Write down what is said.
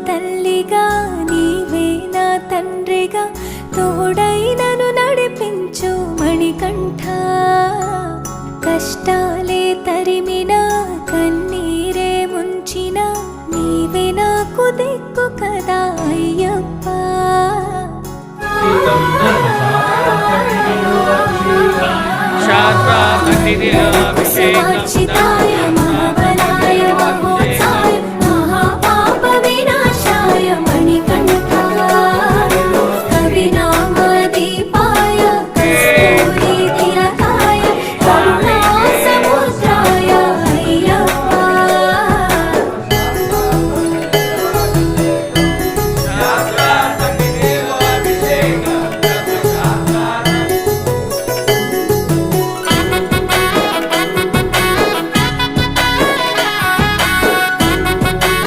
తల్లిగా నీవే నా తండ్రిగా తోడై నన్ను నడిపించు మణికంఠ కష్టాలే తరిమినా కన్నీరే ముంచిన నీవే నాకు దిక్కు కదా అయ్యప్ప శాస్త్రాభిషేకం